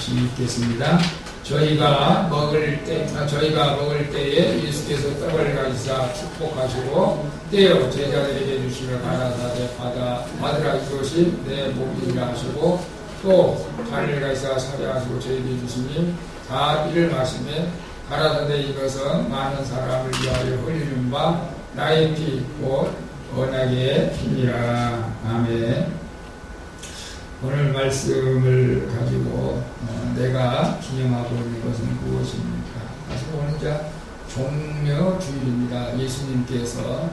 말씀이 있겠습니다. 저희가 먹을 때에 예수께서 떡을 가지사 축복하시고 떼어 제자들에게 주시며 가라사대 받으라 이것이 내 몸이라 하시고 또 잔을 가지사 사려하시고 저희에게 주시니 다 이를 마시매 가라사대 이것은 많은 사람을 위하여 흘리는 바 나의 피 곧 언약의 피니라. 아멘. 오늘 말씀을 가지고 내가 기념하고 있는 것은 무엇입니까? 사실 오늘 종묘주일입니다. 예수님께서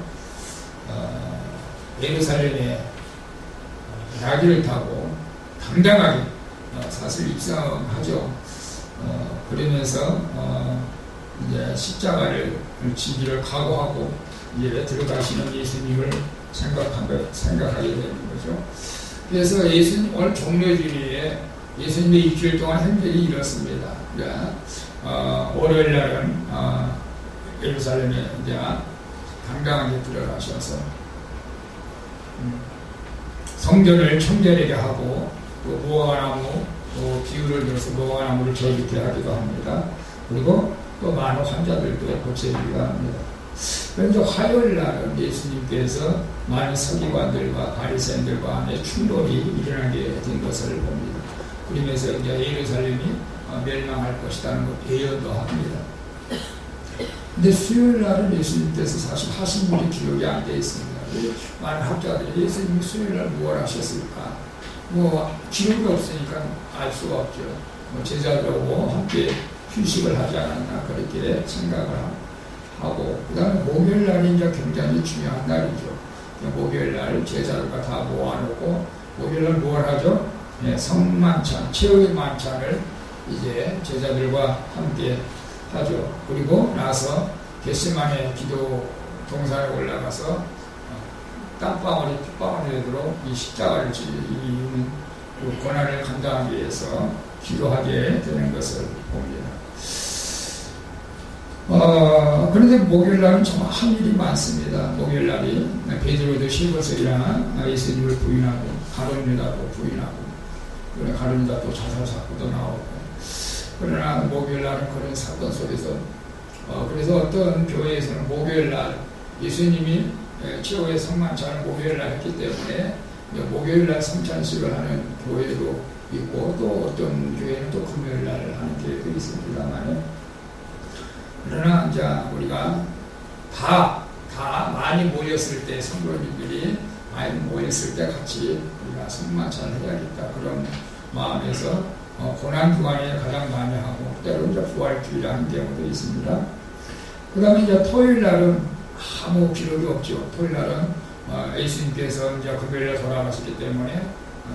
예루살렘에 나귀를 타고 당당하게 사실 입성하죠. 그러면서 이제 십자가를 지기를 각오하고 이제 들어가시는 예수님을 생각하게 되는 거죠. 그래서 예수님 오늘 종료주일에 예수님의 일주일 동안 행적이 이렇습니다. 월요일 날은 예루살렘에 이제 당당하게 들어가셔서 성전을 청결하게 하고 또 무화과나무 또 비유를 들어서 무화과나무를 저기게 하기도 합니다. 그리고 또 많은 환자들도 고쳐주기도 합니다. 그런데 화요일 날은 예수님께서 많은 서기관들과 바리새인들과 안에 충돌이 일어나게 된 것을 봅니다. 그러면서 이제 예루살렘이 멸망할 것이라는 걸 예언도 합니다. 근데 수요일 날은 예수님께서 사실 하신 일이 기록이 안 되어 있습니다. 많은 학자들이 예수님이 수요일 날 무엇을 하셨을까? 기록이 없으니까 알 수가 없죠. 제자들하고 함께 휴식을 하지 않았나 그렇게 생각을 하고, 그 다음에 목요일 날이 이제 굉장히 중요한 날이죠. 목요일 날 제자들과 다 모아놓고 목요일 날 뭘 하죠? 성만찬, 최후의 만찬을 이제 제자들과 함께 하죠. 그리고 나서 겟세마네 기도 동산에 올라가서 땀방울이 핏방울이 되도록 이 십자가를 지는 그 고난을 감당하기 위해서 기도하게 되는 것을 봅니다. 그런데 목요일날은 정말 한 일이 많습니다. 목요일날이 베드로도 실버서 일어난 예수님을 부인하고 가룟 유다도 부인하고 가룟 유다 또 자살 사건도 나오고, 그러나 목요일날은 그런 사건 속에서 그래서 어떤 교회에서는 목요일날 예수님이 최후의 성만찬을 목요일날 했기 때문에 목요일날 성찬식을 하는 교회도 있고, 또 어떤 교회는 또 금요일날 하는 교회도 있습니다만, 그러나 이제 우리가 다 많이 모였을 때, 성도님들이 많이 모였을 때 같이 우리가 성만찬을 해야겠다 그런 마음에서 고난 구간에 가장 많이 하고, 때로 이제 부활주일 하는 경우도 있습니다. 그 다음에 이제 토요일 날은 아무 기록이 없죠. 토요일 날은 예수님께서 이제 금요일에 돌아가셨기 때문에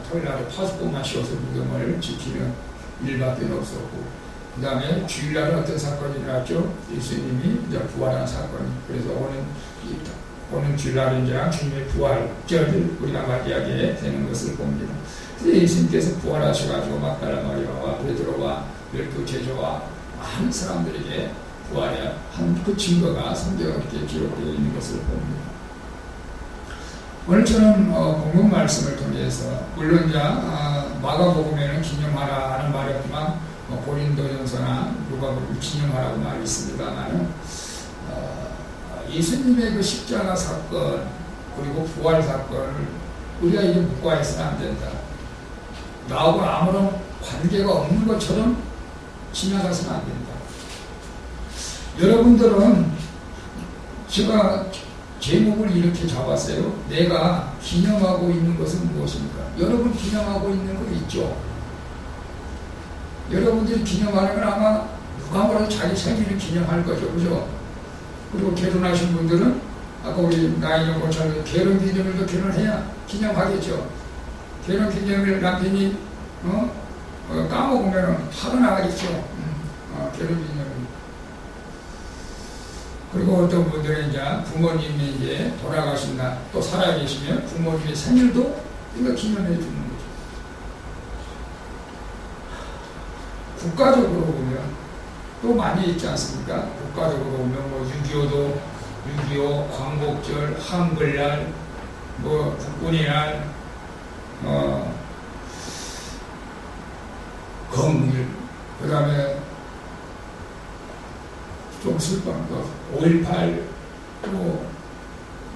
토요일 날에 파수꾼만 씌워서 무덤을 지키는 일밖에 없었고, 그 다음에 주일날은 어떤 사건이 일어났죠? 예수님이 이제 부활하는 사건이. 그래서 오는 주일날은 이제 주님의 부활절을 우리가 맞이하게 되는 것을 봅니다. 그래서 예수님께서 부활하셔가지고 막달라 마리아와 베드로와 12 제자와 많은 사람들에게 부활의 한 그 증거가 성경에 이렇게 기록되어 있는 것을 봅니다. 오늘 저는 본문 말씀을 통해서, 물론 이제 마가복음에는 기념하라 하는 말이 없지만 고린도전서나 누가복음 기념하라고 말이 있습니다만, 예수님의 그 십자가 사건 그리고 부활 사건을 우리가 이제 묵과해서는 안 된다. 나하고 아무런 관계가 없는 것처럼 지나가서는 안 된다. 여러분들은 제가 제목을 이렇게 잡았어요. 내가 기념하고 있는 것은 무엇입니까? 여러분 기념하고 있는 거 있죠? 여러분들이 기념하는 건 아마 누가 뭐라도 자기 생일을 기념할 거죠. 그죠? 그리고 결혼하신 분들은 아까 우리 나이는 것처럼 결혼 기념일도 결혼해야 기념하겠죠. 결혼 기념일 남편이 까먹으면 화가 나가겠죠. 결혼 기념일. 그리고 어떤 분들은 이제 부모님이 이제 돌아가신 날 또 살아계시면 부모님의 생일도 이거 기념해 주는 거죠. 국가적으로 보면 또 많이 있지 않습니까? 국가적으로 보면 뭐 6.25도 6.25 광복절, 한글날, 뭐 국군의 날, 경일, 그 다음에 좀 슬픈 거, 5.18, 또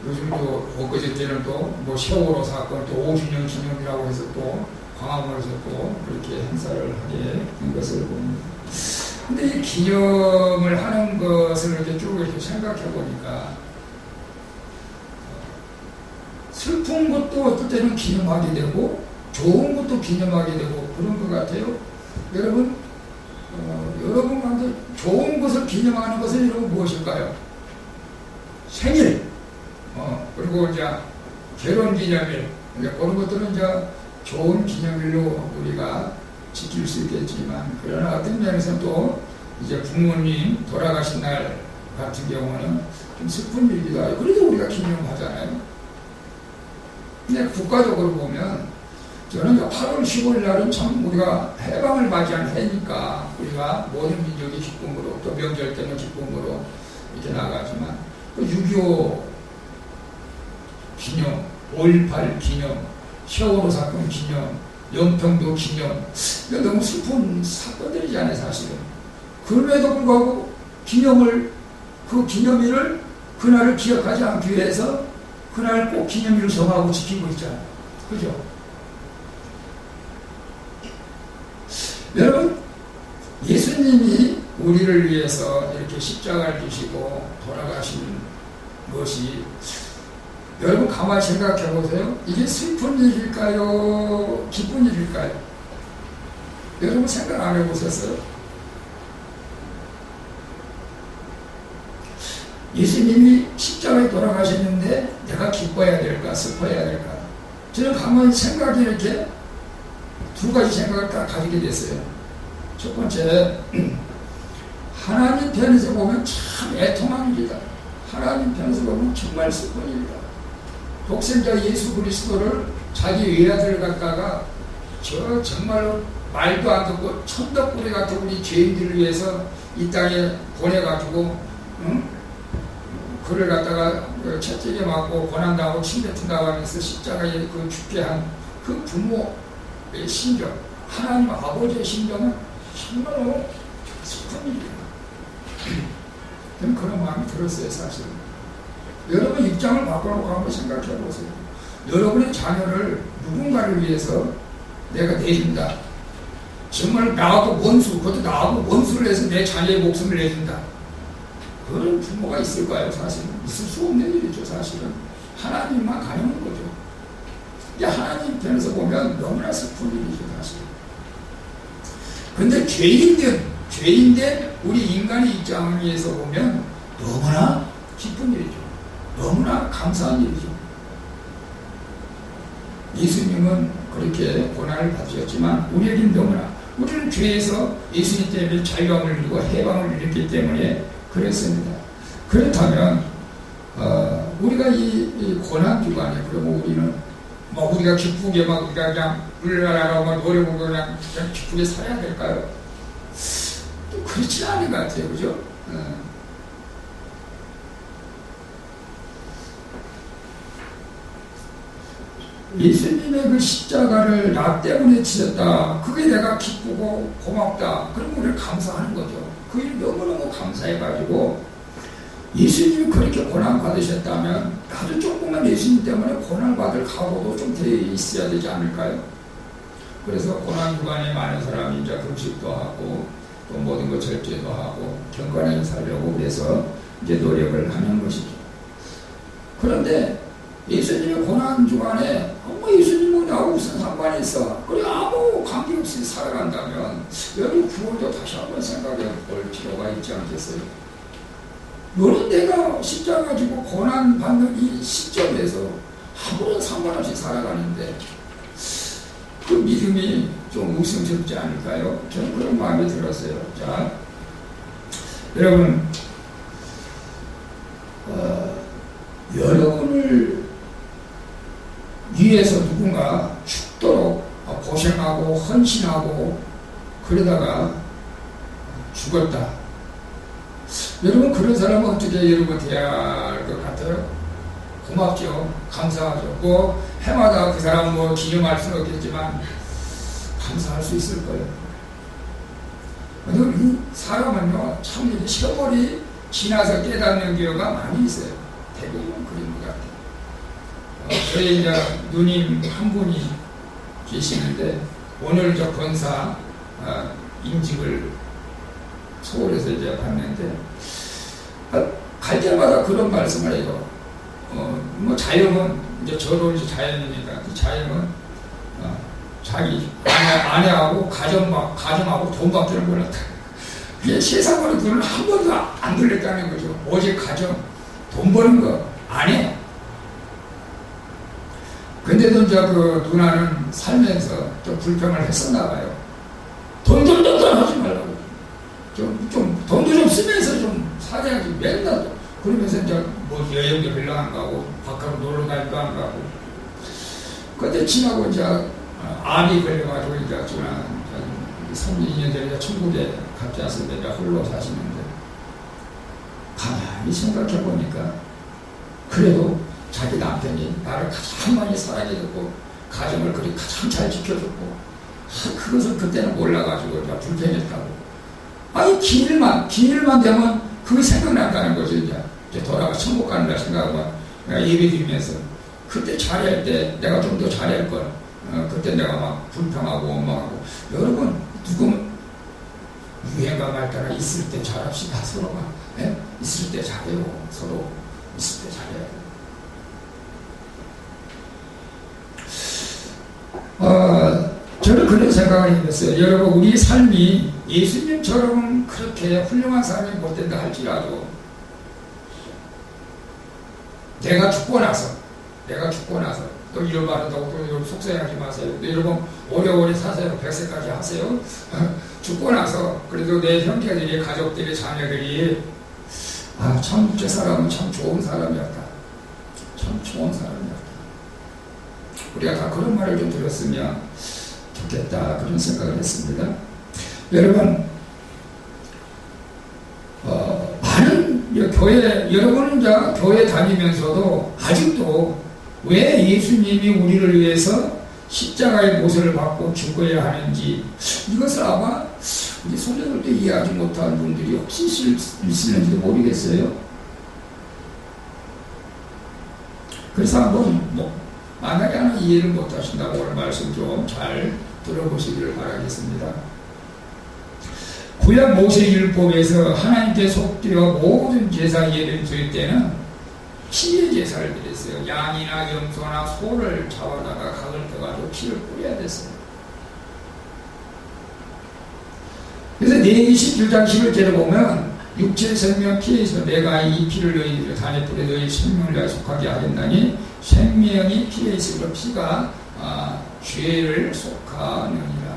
요즘도 엊그제 때는 또 뭐 세월호 사건 또 5주년 기념이라고 해서 또 광화문에서 또 그렇게 행사를 하게 된 것을 봅니다. 근데 이 기념을 하는 것을 이렇게 쭉 이렇게 생각해 보니까 슬픈 것도 어떨 때는 기념하게 되고 좋은 것도 기념하게 되고 그런 것 같아요. 여러분, 여러분한테 좋은 것을 기념하는 것은 여러분 무엇일까요? 생일, 그리고 이제 결혼 기념일, 그런 것들은 이제 좋은 기념일로 우리가 지킬 수 있겠지만, 그러나 어떤 면에서는 또 이제 부모님 돌아가신 날 같은 경우는 좀 슬픈 일이기도 하고, 그래도 우리가 기념하잖아요. 근데 국가적으로 보면, 저는 8월 15일 날은 참 우리가 해방을 맞이한 해니까 우리가 모든 민족이 기쁨으로, 또 명절 때는 기쁨으로 이렇게 나가지만, 6.25 기념, 5.18 기념, 세월호 사건 기념, 연평도 기념, 이거 너무 슬픈 사건들이잖아요, 사실은. 그럼에도 불구하고 그 기념일을, 그날을 기억하지 않기 위해서 그날 꼭 기념일을 정하고 지키고 있잖아요. 그죠? 여러분, 예수님이 우리를 위해서 이렇게 십자가를 지시고 돌아가신 것이, 여러분 가만히 생각해 보세요. 이게 슬픈 일일까요? 기쁜 일일까요? 여러분 생각 안 해보셨어요? 예수님이 십자가에 돌아가셨는데 내가 기뻐해야 될까, 슬퍼해야 될까? 저는 가만히 생각이 이렇게 두 가지 생각을 딱 가지게 됐어요. 첫 번째, 하나님 편에서 보면 참 애통한 일이다. 하나님 편에서 보면 정말 슬픈 일이다. 독생자 예수 그리스도를 자기 외아들 갖다가 정말로 말도 안 듣고 천덕꾸리 같은 우리 죄인들을 위해서 이 땅에 보내가지고, 그를 갖다가 채찍에 맞고 고난당하고 침뱉은다고 하면서 십자가에 죽게 한 그 부모의 심정, 하나님 아버지의 심정은 정말로 슬픈 일이에요. 저는 그런 마음이 들었어요, 사실은. 여러분 입장을 바꿔놓고 한번 생각해 보세요. 여러분의 자녀를 누군가를 위해서 내가 내준다. 정말 나하고 원수, 그것도 나하고 원수를 해서 내 자녀의 목숨을 내준다. 그런 부모가 있을까요? 사실은 있을 수 없는 일이죠. 사실은 하나님만 가능한 거죠. 이게 하나님 편에서 보면 너무나 슬픈 일이죠. 사실은. 근데 죄인된 우리 인간의 입장에서 보면 너무나 기쁜 일이죠. 너무나 감사한 일이죠. 예수님은 그렇게 고난을 받으셨지만 우리에겐 너무나, 우리는 죄에서 예수님 때문에 자유함을 누리고 해방을 누렸기 때문에 그랬습니다. 그렇다면 우리가 이 고난 기간에 그러면 우리는 우리가 기쁘게 그냥 울라라라고 노래 부르고 그냥 기쁘게 살아야 될까요? 또 그렇지 않은 것 같아요, 그죠? 예수님의 그 십자가를 나 때문에 지었다. 그게 내가 기쁘고 고맙다. 그럼 우리를 감사하는 거죠. 그 일 너무너무 감사해가지고 예수님이 그렇게 고난받으셨다면 나도 조금만 예수님 때문에 고난받을 각오도 좀 돼 있어야 되지 않을까요? 그래서 고난 구간에 많은 사람이 이제 금식도 하고 또 모든 것 절제도 하고 경건하게 살려고 해서 이제 노력을 하는 것이죠. 그런데 예수님의 고난 주간에 예수님은 나하고 무슨 상관이 있어? 그래 아무 관계없이 살아간다면 여러분 그걸도 다시 한번 생각해 볼 필요가 있지 않겠어요? 너는 내가 십자가 지고 고난 받는 이 시점에서 아무런 상관없이 살아가는데 그 믿음이 좀 우스꽝스럽지 않을까요? 저는 그런 마음이 들었어요. 자, 여러분 여러분을 위해서 누군가 죽도록 고생하고 헌신하고 그러다가 죽었다. 여러분 그런 사람은 어떻게 여러분 돼야 할 것 같아요? 고맙죠. 감사하죠. 뭐 해마다 그 사람 기념할 수는 없겠지만 감사할 수 있을 거예요. 이 사람은요, 참 이렇게 세월이 지나서 깨닫는 경우가 많이 있어요. 대부분 그런 것 같아요. 저희 이제 누님 한 분이 계시는데, 오늘 저 권사 임직을 서울에서 이제 봤는데, 갈 때마다 그런 말씀을 해요. 뭐 자영은 이제 저도 자연이니까 그 자영은 자기 아내하고 가정하고 돈밖에 몰랐다. 그게 세상으로 돈을 한 번도 안 들렸다는 거죠. 오직 가정, 돈 버는 거 아내. 근데도 이제 그 누나는 살면서 좀 불평을 했었나 봐요. 돈 하지 말라고. 좀 돈도 좀 쓰면서 좀 살아야지. 맨날 그러면서 이제 뭐 여행도 별로 안 가고 밖으로 놀러 다니도 안 가고. 근데 지나고 이제 암이 걸려가지고 이제 지난 32년 전에 천국에 같이 왔을 때 홀로 사시는데, 가만히 생각해 보니까 그래도 자기 남편이 나를 가장 많이 사랑해줬고 가정을 그리 가장 잘 지켜줬고, 그것을 그때는 몰라가지고 불편했다고. 아니 기일만 되면 그게 생각난다는 거죠. 이제 돌아가 천국 가는 날 생각하고 내가 예배 드리면서 그때 잘할 때 내가 좀 더 잘할 걸. 그때 내가 막 불평하고 원망하고. 여러분, 누구 유행가 말 따라 있을 때 잘합시다. 서로가. 네? 있을 때 잘해요. 서로 있을 때 잘해요. 저는 그런 생각을 해봤어요. 여러분, 우리 삶이 예수님처럼 그렇게 훌륭한 삶이 못 된다 할지라도, 내가 죽고 나서 또 이런 말 한다고 또 여러분 속상해하지 마세요. 여러분 오래오래 사세요. 100세까지 하세요. 죽고 나서 그래도 내 형제들이, 가족들이, 자녀들이 참 저 사람은 참 좋은 사람이었다. 참 좋은 사람이었다. 우리가 다 그런 말을 좀 들었으면 좋겠다. 그런 생각을 했습니다. 여러분, 많은 교회, 여러분은 이제 교회 다니면서도 아직도 왜 예수님이 우리를 위해서 십자가의 모습을 받고 죽어야 하는지, 이것을 아마 우리 소녀들도 이해하지 못한 분들이 혹시 있을는지도 모르겠어요. 그래서 한번 만약에 하나 이해를 못하신다고 오늘 말씀 좀 잘 들어보시기를 바라겠습니다. 구약 모세율법에서 하나님께 속되어 모든 제사 예를 드릴 때는 피의 제사를 드렸어요. 양이나 염소나 소를 잡아다가 각을 떠가지고 피를 뿌려야 됐어요. 그래서 레위기 17장 11절에 보면 육체 생명 피에서 내가 이 피를 너희들 단에 뿌려 너희 생명을 약속하게 하겠나니 생명이 피에 있으므로 피가 죄를 속하느니라.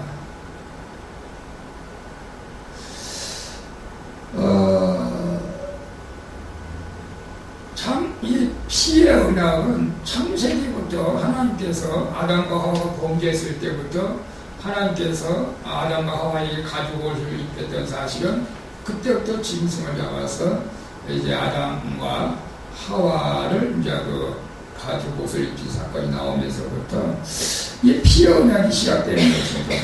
참 이 피의 언약은 창세기부터 하나님께서 아담과 하와가 범죄했을 때부터 하나님께서 아담과 하와에게 가죽 옷을 입혔던 사실은 그때부터 짐승을 잡아서 이제 아담과 하와를 이제 그 가죽 옷을 입힌 사건이 나오면서부터 이 피의 언약이 시작되는 것입니다.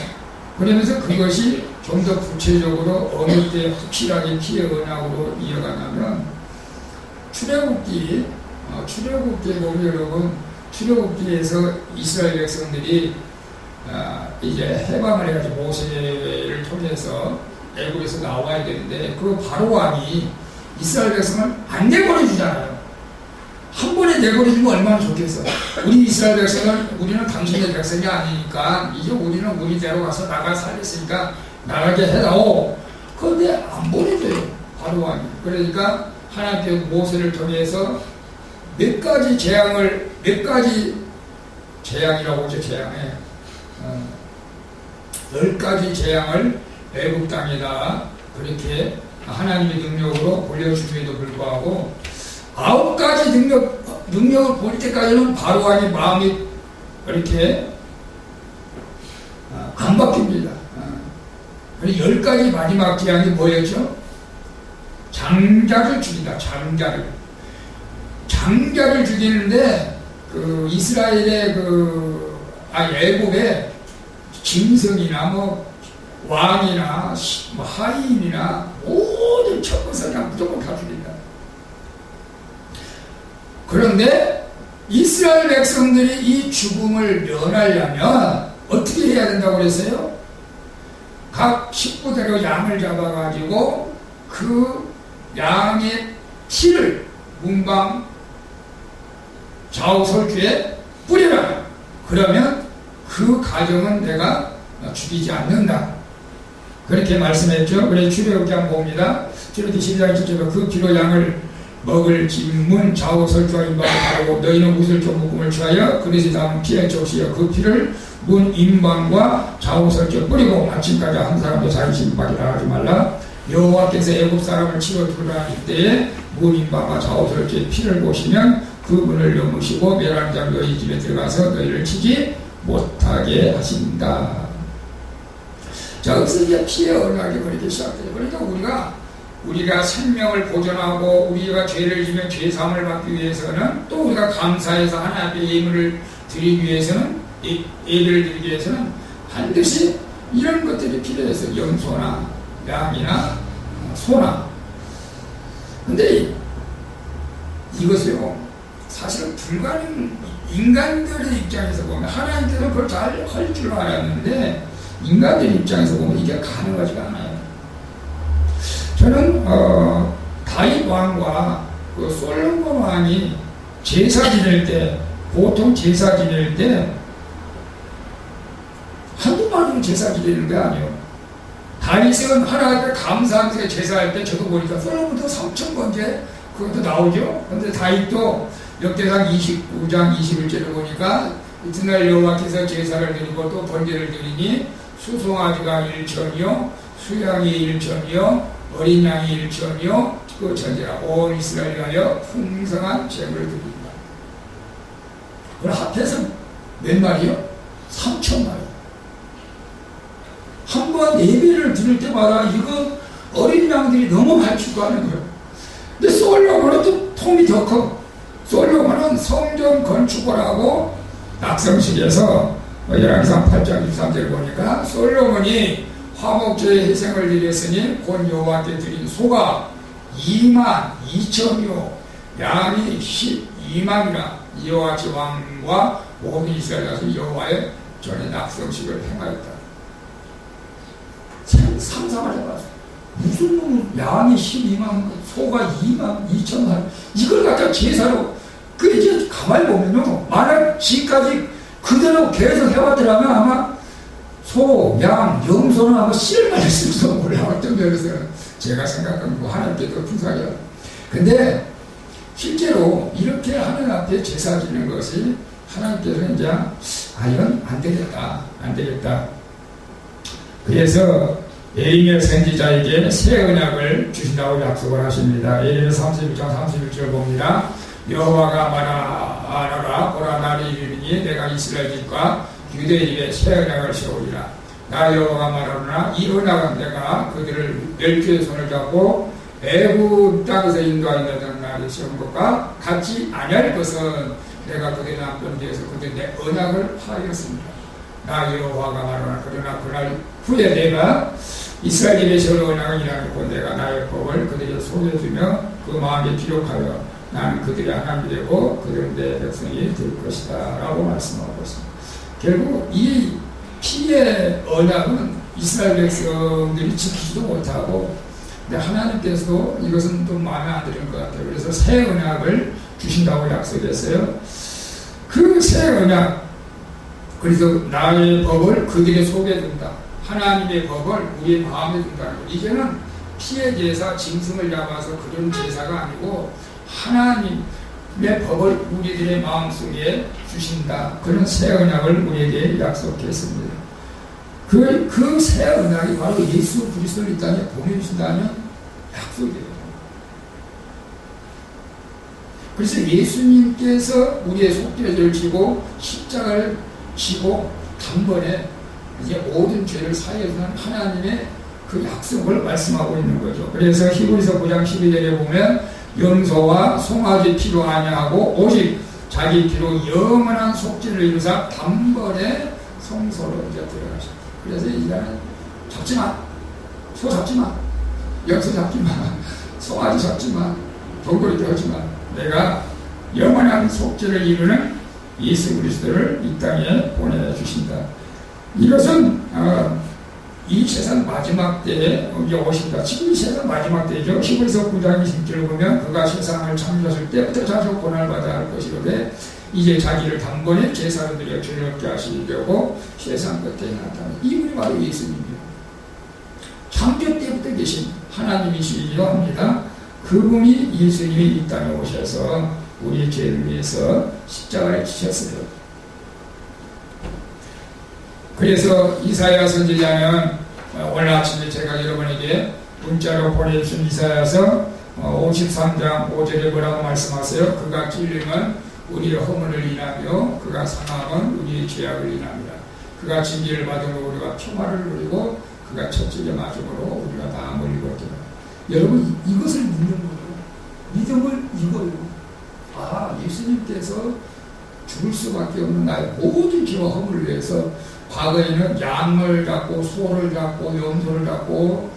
그러면서 그것이 좀 더 구체적으로 어느 때 확실하게 피의 언약으로 이어가냐면 출애굽기에 보면 여러분, 출애굽기에서 이스라엘 백성들이 이제 해방을 해가지고 모세를 통해서 애굽에서 나와야 되는데 그 바로왕이 이스라엘 백성을 안 내버려주잖아요. 한 번에 내버려주면 얼마나 좋겠어. 우리 이스라엘 백성은 우리는 당신의 백성이 아니니까 이제 우리는 우리대로 가서 나가 살렸으니까 나가게 해다오. 그런데 안 보내줘요, 바로왕이. 그러니까 하나님께서 모세를 통해서 몇 가지 재앙이라고 하죠. 재앙에 10가지 재앙을 애굽 땅에다 그렇게 하나님의 능력으로 보여주심에도 불구하고 9가지 능력을 볼 때까지는 바로왕의 마음이 이렇게 안 바뀝니다. 그리고 10가지 마지막 재앙이 뭐였죠? 장자를 죽인다. 장자를 죽이는데 그 이스라엘의 애굽의 짐승이나 뭐 왕이나 하인이나 모든 첫것을 그냥 무조건 다 죽인다. 그런데 이스라엘 백성들이 이 죽음을 면하려면 어떻게 해야 된다고 그랬어요? 각 식구대로 양을 잡아가지고 그 양의 피를 문방 좌우설주에 뿌려라. 그러면 그 가정은 내가 죽이지 않는다. 그렇게 말씀했죠. 그래서 출애굽기 한번 봅니다. 출애굽기 12장 7절에 그 피로 양을 먹을 집문 좌우설주와 임방을 바르고 너희는 무슬교 묶음을 취하여 그릇에 담은 피에 적시어 그 피를 문 임방과 좌우설주에 뿌리고 아침까지 한 사람도 자기 집 밖에 나가지 말라. 여호와께서 애굽 사람을 치러 들어가실 때에 문 임방과 좌우설주에 피를 보시면 그 문을 여무시고 멸하는 자 너희 집에 들어가서 너희를 치지 못하게 하신다. 자, 여기서 이제 피의 언약이 그렇게 시작돼요. 그러니까 우리가 생명을 보존하고 우리가 죄를 지면 죄사함을 받기 위해서는 또 우리가 감사해서 하나님 앞에 예물을 드리기 위해서는 예배를 드리기 위해서는 반드시 이런 것들이 필요해서 염소나 양이나 소나. 근데 이것이요 사실은 불가능. 인간들의 입장에서 보면 하나님께서 그걸 잘 할 줄 알았는데 인간들 입장에서 보면 이게 가능하지가 않아요. 저는 다윗 왕과 그 솔로몬 왕이 제사 지낼 때, 보통 제사 지낼 때 한두 마디로 제사 지내는 게 아니에요. 다윗은 하나님께 감사하면서 제사할 때 저도 보니까 솔로몬도 3,000번째 그것도 나오죠. 그런데 다윗도 역대상 29장 21절을 보니까 이튿날 여호와께서 제사를 드리고 또 번제를 드리니 수송아지가 1천이요 수양이 1천이요 어린 양이 1천이요 그 전제라 온 이스라엘 위하여 풍성한 제물을 드립니다. 그럼 합해서 몇 마리요? 3,000마리. 한 번 예배를 드릴 때마다 이거 어린 양들이 너무 많이 추구하는 거예요. 근데 솔로몬은 또 통이 더 커. 솔로몬은 성전 건축을 하고 낙성식에서 열왕기상 8장 23절 보니까 솔로몬이 화목제의 희생을 드렸으니 곧 여호와께 드린 소가 22,000이요 양이 12만이라 이와 같이 왕과 모든 이스라엘 자손이 여호와의 전에 낙성식을 행하였다. 상상을 해봤어. 무슨 놈은 양이 12만, 소가 22,000만, 이걸 갖다 제사로, 그 이제 가만히 보면요, 만약 지금까지 그대로 계속 해왔더라면 아마 소, 양, 염소는 아마 씨를 맞았을지도 몰라. 어떤 면에서는 제가 생각하는 거 하나님께도 풍성하게. 근데 실제로 이렇게 하나님 앞에 제사 지는 것이 하나님께서 이제 이건 안 되겠다. 그래서 예레미야 선지자에게 새 언약을 주신다고 약속을 하십니다. 예레미야 31장 31절 봅니다. 여호와가 말하라 보라 나를 이르니 내가 이스라엘 집과 유대 집에 새 언약을 세우리라. 나 여호와가 말하노라 이 언약은 내가 그들을 멸주의 손을 잡고 애굽 땅에서 인도하였던 날에 세운 것과 같지 아니할 것은 내가 그들의 남편 뒤에서 그들 내 언약을 파하였습니다. 나 여호와가 말하노라. 그러나 그날 후에 내가 이스라엘 집에 세운 언약은 이라고 내가 나의 법을 그들에게 속에 두며 그 마음에 기록하여 나는 그들의 하나님이 되고 그들은 내 백성이 될 것이다 라고 말씀하고 있습니다. 결국 이 피의 언약은 이스라엘 백성들이 지키지도 못하고 근데 하나님께서도 이것은 또 마음에 안 드는 것 같아요. 그래서 새 언약을 주신다고 약속했어요. 그 새 언약, 그래서 나의 법을 그들의 속에 둔다. 하나님의 법을 우리의 마음에 둔다는 것. 이제는 피의 제사, 짐승을 잡아서 그런 제사가 아니고 하나님의 법을 우리들의 마음속에 주신다. 그런 새 언약을 우리에게 약속했습니다. 그 새 언약이 바로 예수 그리스도를 이 땅에 보내주신다는 약속이에요. 그래서 예수님께서 우리의 속죄죄를 지고 십자가를 지고 단번에 이제 모든 죄를 사해주는 하나님의 그 약속을 말씀하고 있는 거죠. 그래서 히브리서 9장 12절에 보면 염소와 송아지 피로 아니하고 오직 자기 피로 영원한 속죄를 이루사 단번에 성소로 이제 들어가셨다. 그래서 이제는 잡지 마. 소 잡지 마. 염소 잡지 마. 송아지 잡지 마. 돌고래도 하지 마. 내가 영원한 속죄를 이루는 예수 그리스도를 이 땅에 보내주신다. 이것은 이 세상 마지막 때에 오신다. 지금 이 세상 마지막 때죠. 히브리서 9장 20절을 보면 그가 세상을 창조하실 때부터 자주 고난을 받아야 할 것이로되 이제 자기를 단번에 제사로 드려 죄를 없게 하시려고 세상 끝에 나타나. 이분이 바로 예수님이에요. 창조 때부터 계신 하나님이시기도 합니다. 그분이 예수님이 이 땅에 오셔서 우리의 죄를 위해서 십자가를 지셨어요. 그래서 이사야 선지자는 오늘 아침에 제가 여러분에게 문자로 보내주신 이사야서 53장 5절에 뭐라고 말씀하세요? 그가 찔림은 우리의 허물을 인하며 그가 상함은 우리의 죄악을 인합니다. 그가 징계를 받음으로 우리가 평화를 누리고 그가 채찍에 맞음으로 우리가 다 물리거든요. 여러분 이것을 믿는 거예요. 믿음을 이거요. 예수님께서 죽을 수밖에 없는 나의 모든 죄와 허물을 위해서 과거에는 양을 잡고 소를 잡고 염소를 잡고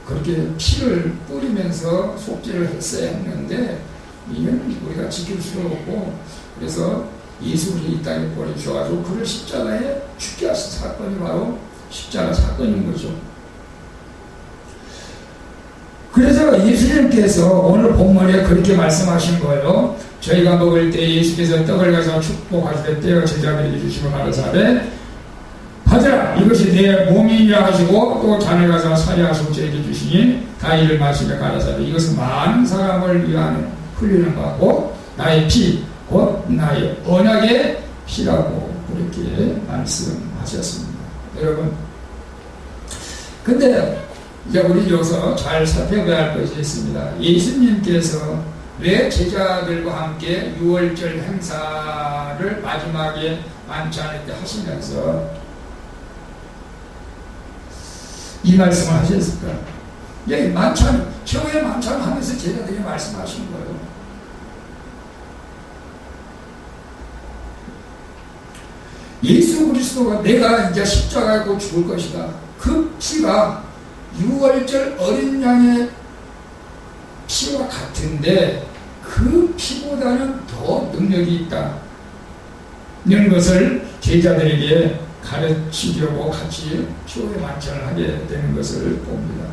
그렇게 피를 뿌리면서 속죄를 했어야 했는데 이는 우리가 지킬 수가 없고 그래서 예수를 이 땅에 보내주셔가지고 그를 십자가에 죽게 하신 사건이 바로 십자가 사건인 거죠. 그래서 예수님께서 오늘 본문에 그렇게 말씀하신 거예요. 저희가 먹을 때 예수께서 떡을 가서 축복하실 때 떼어 제자들에게 주시고 가라사대 받으라 이것이 내 몸이라 하시고 또 잔을 가서 사리하시고 저에게 주시니 다 이를 마시며 가라사대 이것은 많은 사람을 위한 흘리는 것고 나의 피 곧 나의 언약의 피라고 그렇게 말씀하셨습니다. 여러분 근데 이제 우리 여기서 잘 살펴봐야 할 것이 있습니다. 예수님께서 왜 제자들과 함께 6월절 행사를 마지막에 만찬할 때 하시면서 이 말씀을 하셨을까? 예, 만찬, 최후의 만찬을 하면서 제자들이 말씀하신 거예요. 예수 그리스도가 내가 이제 십자가에 곧 죽을 것이다. 그 피가 6월절 어린 양의 피와 같은데 그 피보다는 더 능력이 있다. 이런 것을 제자들에게 가르치려고 같이 최후의 만찬을 하게 되는 것을 봅니다.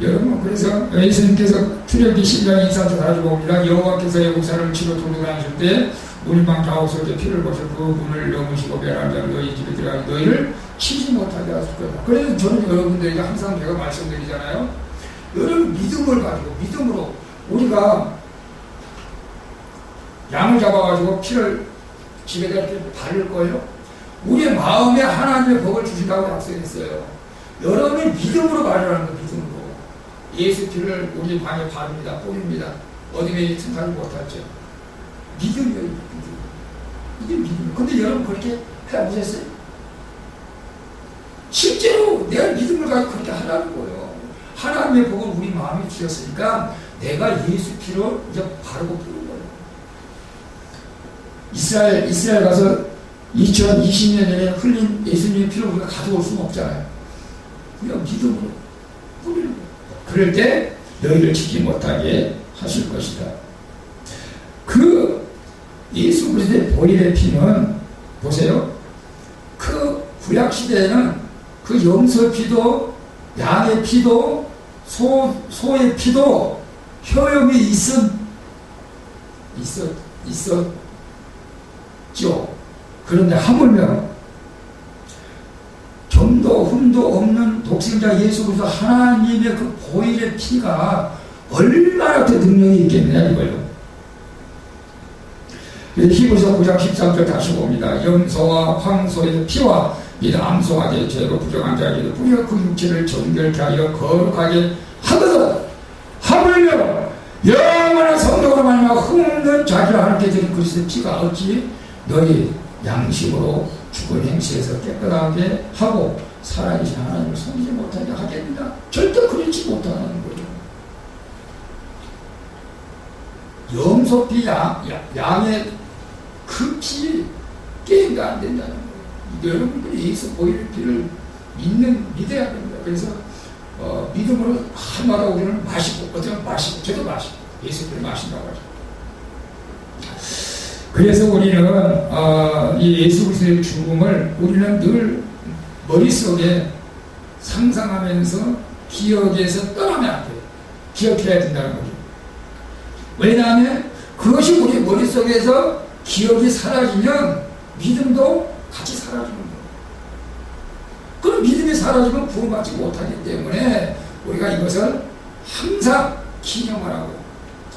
여러분 그래서 예수님께서 출애굽기 10장 24절 가지고 봅니다. 여호와께서 애국사를 치러 돌고 다니실 때 우리방 가옥소에 피를 보셔 그 문을 넘으시고 멸한 자를 너희 집에 들어가 너희를 치지 못하게 하실 거다. 그래서 저는 여러분들에게 항상 제가 말씀드리잖아요. 여러분 믿음을 가지고 믿음으로 우리가 양을 잡아가지고 피를 집에다 이렇게 바를 거예요. 우리의 마음에 하나님의 복을 주신다고 약속했어요. 여러분이 믿음으로 바르라는 거예요. 믿음으로. 예수 피를 우리 방에 바릅니다. 뿌립니다. 어디에 생각을 못하죠. 믿음이에요. 믿음. 이게 믿음. 근데 여러분 그렇게 해보셨어요? 실제로 내가 믿음을 가지고 그렇게 하라는 거예요. 하나님의 복을 우리 마음에 주셨으니까 내가 예수 피로 이제 바르고 뿌린 거예요. 이스라엘 가서 2020년 전에 흘린 예수님의 피를 우리가 가져올 수는 없잖아요. 그냥 믿음으로 뿌리는 거예요. 그럴 때 너희를 지지 못하게 하실 것이다. 그 예수 그리스도의 보혈의 피는 보세요. 그 구약시대에는 그 염소 피도 양의 피도 소의 피도 효용이 있었죠. 그런데 하물며 점도 흠도 없는 독생자 예수 그리스도 하나님의 그 보혈의 피가 얼마나 더 능력이 있겠느냐 이거예요. 히브리서 9장 13절 다시 봅니다. 염소와 황소의 피와 이 암소하게 죄로 부정한 자에게 뿌려 그 육체를 정결케 하여 거룩하게 하거든 하물며 영원한 성도로 말미암아 흠없는 자기를 하나님께 드린 그리스도의 피가 어찌 너희 양식으로 죽은 행실에서 깨끗하게 하고 살아계신 하나님을 섬기지 못하게 하겠느냐? 절대 그렇지 못하는 거예요. 염소피 양의 그 피 게임도 안 된다는 거예요. 여러분들이 예수 보혈의 피를 믿어야 됩니다. 그래서 믿음으로 한마다 우리는 마시고, 어쩌면 마시고, 저도 마시고, 예수님을 마신다고 하죠. 그래서 우리는 이 예수 그리스도의 죽음을 우리는 늘 머릿속에 상상하면서 기억에서 떠나면 안 돼요. 기억해야 된다는 거죠. 왜냐하면 그것이 우리 머릿속에서 기억이 사라지면 믿음도 같이 사라지는 거예요. 그럼 믿음이 사라지면 구원받지 못하기 때문에 우리가 이것을 항상 기념하라고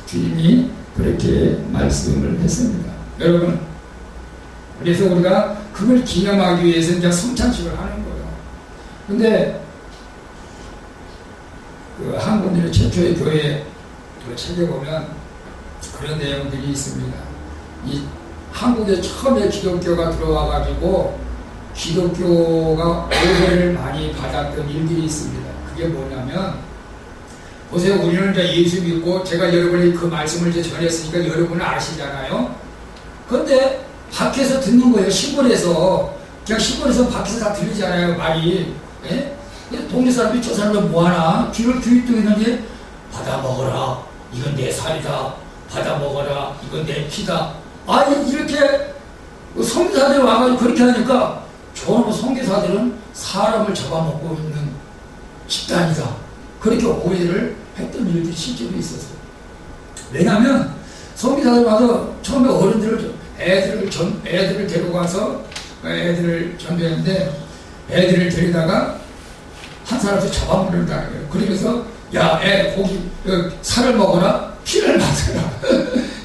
주님이 그렇게 말씀을 했습니다. 여러분, 그래서 우리가 그걸 기념하기 위해서 이제 성찬식을 하는 거예요. 근데 그 한국인의 최초의 교회 그 책에 보면 그런 내용들이 있습니다. 이 한국에 처음에 기독교가 들어와가지고 기독교가 오해를 많이 받았던 일들이 있습니다. 그게 뭐냐면, 보세요. 우리는 이제 예수 믿고 제가 여러분이 그 말씀을 이제 전했으니까 여러분은 아시잖아요. 그런데 밖에서 듣는 거예요. 시골에서. 그냥 시골에서 밖에서 다 들리잖아요. 말이. 예? 동네 사람들이 저 사람들 뭐하나? 귀를 뚫리는데 받아 먹어라. 이건 내 살이다. 받아 먹어라. 이건 내 피다. 아, 이렇게 선교사들이 와가지고 그렇게 하니까 저놈의 선교사들은 사람을 잡아먹고 있는 집단이다. 그렇게 오해를 했던 일들이 실제로 있었어요. 왜냐하면 선교사들 와서 처음에 어른들을 애들을 데려가서 애들을 전도했는데 애들을 데리다가 한 사람씩 잡아먹는다는 거예요. 그러면서 야, 애 고기 살을 먹어라, 피를 마셔라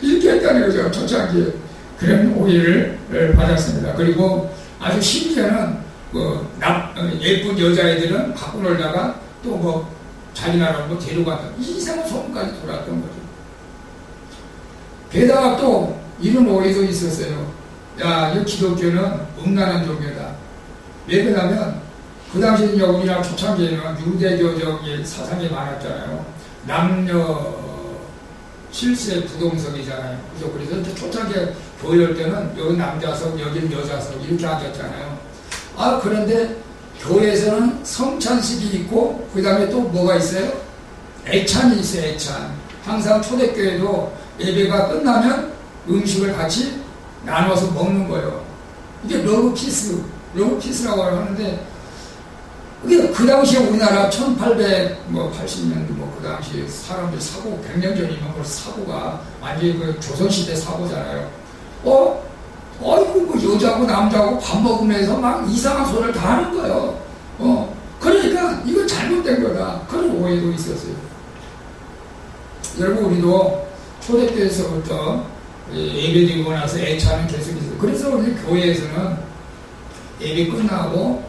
이렇게 했다는 거죠. 초창기에 그런 오해를 받았습니다. 그리고 아주 심지어는 예쁜 여자애들은 갖고 놀다가 또 뭐 자기 나라로 뭐 데려갔다, 이상한 소문까지 돌았던 거죠. 게다가 또 이런 오해도 있었어요. 야, 이 기독교는 음란한 종교다. 왜 그러냐면 그 당시에 우리나라 초창기에는 유대교적인 사상이 많았잖아요. 남녀 실세 부동석이잖아요. 그래서 초창기에 교회 할 때는 여기 남자석, 여기는 여자석 이렇게 앉았잖아요. 그런데 교회에서는 성찬식이 있고 그 다음에 또 뭐가 있어요? 애찬이 있어요. 애찬. 항상 초대교회도 예배가 끝나면 음식을 같이 나눠서 먹는 거예요. 이게 러브피스라고 하는데, 그 당시에 우리나라 1880년도 그 당시에 사람들 사고, 100년 전이면 벌써 사고가 완전히 그 조선시대 사고잖아요. 이거 여자하고 남자하고 밥 먹으면서 막 이상한 소리를 다 하는 거예요. 그러니까 이거 잘못된 거다. 그런 오해도 있었어요. 여러분, 우리도 초대교회에서부터 예배드리고 나서 애차는 계속 있어요. 그래서 우리 교회에서는 예배 끝나고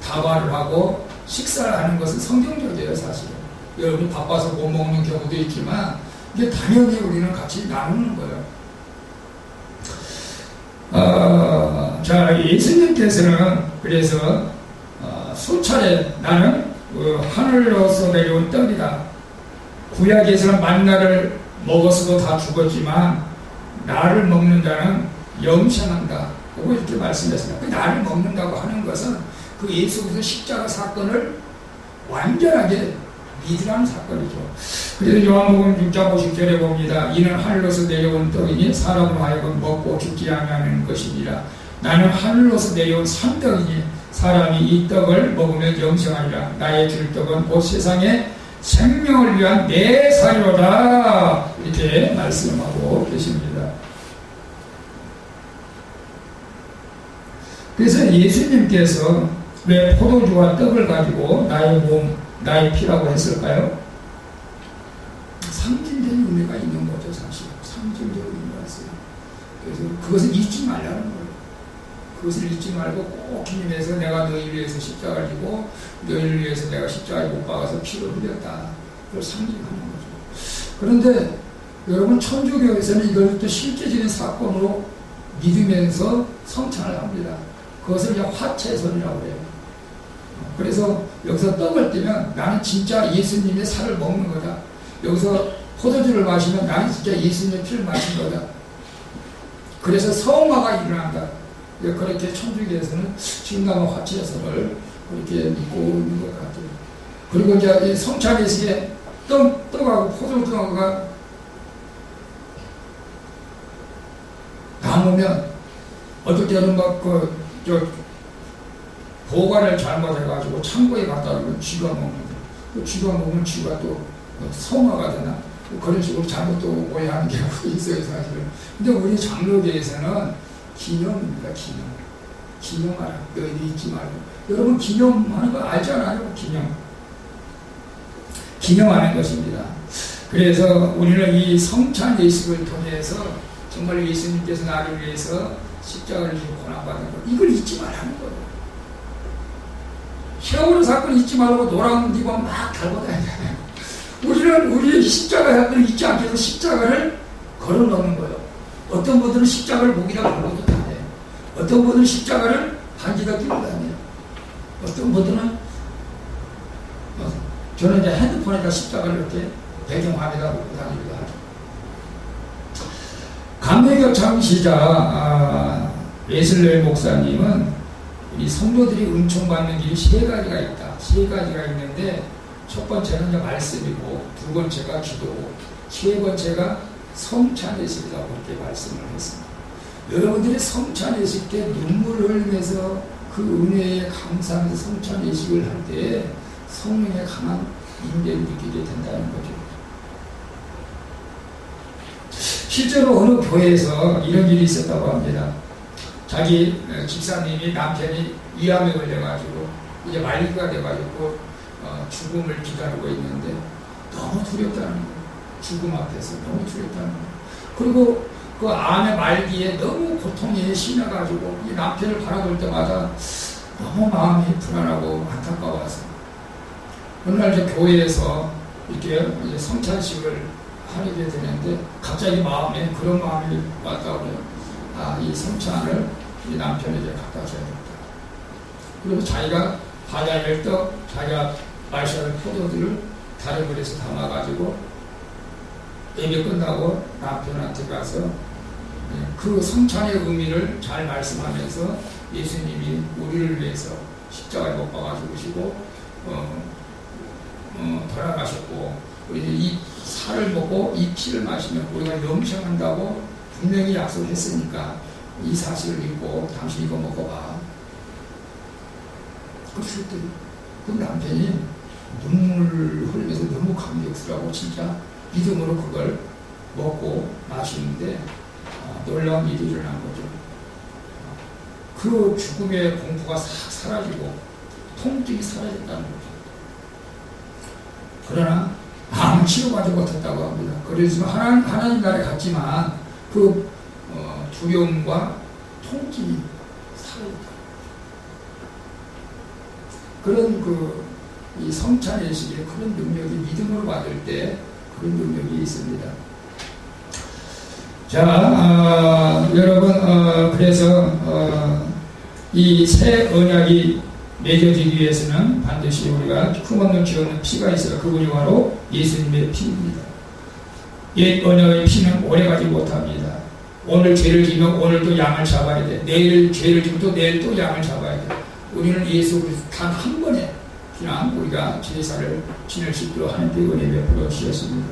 다발을 하고 식사를 하는 것은 성경적이에요, 사실은. 여러분이 바빠서 못 먹는 경우도 있지만 이게 당연히 우리는 같이 나누는 거예요. 자, 예수님께서는 그래서 수차례 나는 하늘로서 내려온 떡이다. 구약에서는 만나를 먹었어도 다 죽었지만 나를 먹는 자는 영생한다. 그거 이렇게 말씀했습니다. 그 나를 먹는다고 하는 것은 그 예수 그리스도 십자가 사건을 완전하게 믿으라는 사건이죠. 그래서 요한복음 6장 50절에 봅니다. 이는 하늘로서 내려온 떡이니 사람으로 하여금 먹고 죽지 아니하는 것이니라. 나는 하늘로서 내려온 산떡이니 사람이 이 떡을 먹으면 영생하리라. 나의 줄 떡은 곧 세상의 생명을 위한 내 살이로다. 이렇게 말씀하고 계십니다. 그래서 예수님께서 왜 포도주와 떡을 가지고 나의 몸, 나의 피라고 했을까요? 상징적인 의미가 있는 거죠, 사실. 상징적인 의미가 있어요. 그래서 그것을 잊지 말라는 거예요. 그것을 잊지 말고 꼭 기념해서 내가 너희를 위해서 십자가를 지고 너희를 위해서 내가 십자가에 못 박아서 피를 흘렸다. 그걸 상징하는 거죠. 그런데 여러분, 천주교에서는 이걸 또 실제적인 사건으로 믿으면서 성찬을 합니다. 그것을 그냥 화채선이라고 해요. 그래서 여기서 떡을 떼면 나는 진짜 예수님의 살을 먹는 거다. 여기서 포도주를 마시면 나는 진짜 예수님의 피를 마신 거다. 그래서 성화가 일어난다. 그렇게 천주교에서는 지금 가면 화채선을 그렇게 믿고 있는 것 같아요. 그리고 이제 성찬 예식에 떡하고 포도주가 남으면 어떨 때는 보관을 잘못해가지고 창고에 갖다 놓으면 쥐가 먹는데, 그 쥐가 먹으면 쥐가 또 성화가 되나? 그런 식으로 잘못 또 오해하는 경우가 있어요, 사실은. 근데 우리 장로교에서는 기념입니다, 기념. 기념하라. 너희들 잊지 말고. 여러분, 기념하는 거 알잖아요, 기념. 기념하는 것입니다. 그래서 우리는 이 성찬 예식을 통해서 정말 예수님께서 나를 위해서 십자가를 지고 고난받은 것, 이걸 잊지 말라는 거예요. 세월호 사건 잊지 말고 노란 리본 막 달고 다니잖아요. 우리는 우리의 십자가 사건을 잊지 않기 위해서 십자가를 걸어놓는 거예요. 어떤 분들은 십자가를 목이라 걸고도 다녀요. 어떤 분들은 십자가를 반지가 끼고 다녀요. 어떤 분들은 저는 이제 핸드폰에다 십자가를 이렇게 배경화면에다 놓고 다니기도 하죠. 감회교 창시자 웨슬레 목사님은 이 성도들이 은총받는 길이 세 가지가 있다. 세 가지가 있는데, 첫 번째는 이제 말씀이고, 두 번째가 기도고, 세 번째가 성찬 예식이라고 이렇게 말씀을 했습니다. 여러분들이 성찬 예식 때 눈물을 흘리면서 그 은혜에 감사하면서 성찬 예식을 할 때 성령의 강한 임재를 느끼게 된다는 거죠. 실제로 어느 교회에서 이런 일이 있었다고 합니다. 자기 집사님이 남편이 위암에 걸려가지고 이제 말기가 돼가지고 죽음을 기다리고 있는데 너무 두렵다는 거예요. 죽음 앞에서 너무 두렵다는 거예요. 그리고 그 암의 말기에 너무 고통이 심해가지고 이 남편을 바라볼 때마다 너무 마음이 불안하고 안타까워서 어느 날 이제 교회에서 이렇게 이제 성찬식을 하게 되는데 갑자기 마음에 그런 마음이 왔다고 그래요. 이 성찬을 이 남편에게 갖다 줘야겠다. 그리고 자기가 바다를 떡, 자기가 마셔야 할 포도들을 다른 그릇에 담아가지고 예배 끝나고 남편한테 가서 그 성찬의 의미를 잘 말씀하면서 예수님이 우리를 위해서 십자가에 못 박아 죽으시고 돌아가셨고 우리 이 살을 먹고 이 피를 마시면 우리가 영생한다고 분명히 약속했으니까 이 사실을 믿고 당신 이거 먹어봐. 그랬더니 그 남편이 눈물 흘리면서 너무 감격스러워 진짜 믿음으로 그걸 먹고 마시는데 놀라운 일이 일어난 거죠. 그 죽음의 공포가 싹 사라지고 통증이 사라졌다는 거죠. 그러나 아무 치료받지 못했다고 합니다. 그래서 하나님 나라에 갔지만 그 두려움과 통증이 사라졌다. 그런 이 성찬 예식에 그런 능력이 믿음으로 받을 때 그런 능력이 있습니다. 자, 여러분, 그래서 이 새 언약이 맺어지기 위해서는 반드시 우리가 흠없는 쥐 없는 피가 있어요. 그분이 바로 예수님의 피입니다. 옛 언약의 피는 오래가지 못합니다. 오늘 죄를 지면 오늘 또 양을 잡아야 돼. 내일 죄를 지면 또 내일 또 양을 잡아야 돼. 우리는 예수 그리스도 단 한 번에 그냥 우리가 제사를 지낼 수 있도록 하나님께 은혜 베풀어 주셨습니다.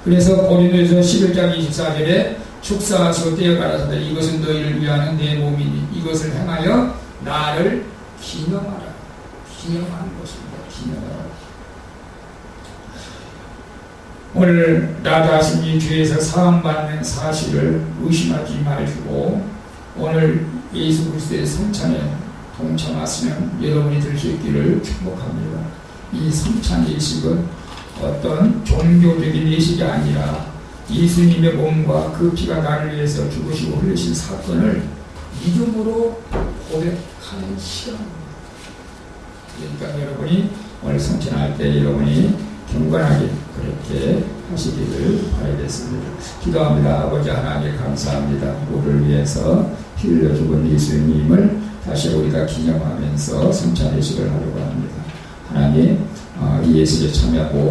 그래서 고린도전서 11장 24절에 축사하시고 떼어가라사대 이것은 너희를 위하는 내 몸이니 이것을 행하여 나를 기념하라. 기념하는 것입니다. 기념하라. 오늘 나 자신이 죄에서 사함받는 사실을 의심하지 말고 오늘 예수 그리스도의 성찬에 동참하시는 여러분이 될 수 있기를 축복합니다. 이 성찬 예식은 어떤 종교적인 예식이 아니라 예수님의 몸과 그 피가 나를 위해서 죽으시고 흘리신 사건을 믿음으로 고백하는 시간입니다. 그러니까 여러분이 오늘 성찬할 때 여러분이 경건하게 그렇게 하시기를 바라겠습니다. 기도합니다. 아버지 하나님 감사합니다. 우리를 위해서 피 흘려 죽은 예수님을 다시 우리가 기념하면서 성찬 예식을 하려고 합니다. 하나님 이 예식에 참여하고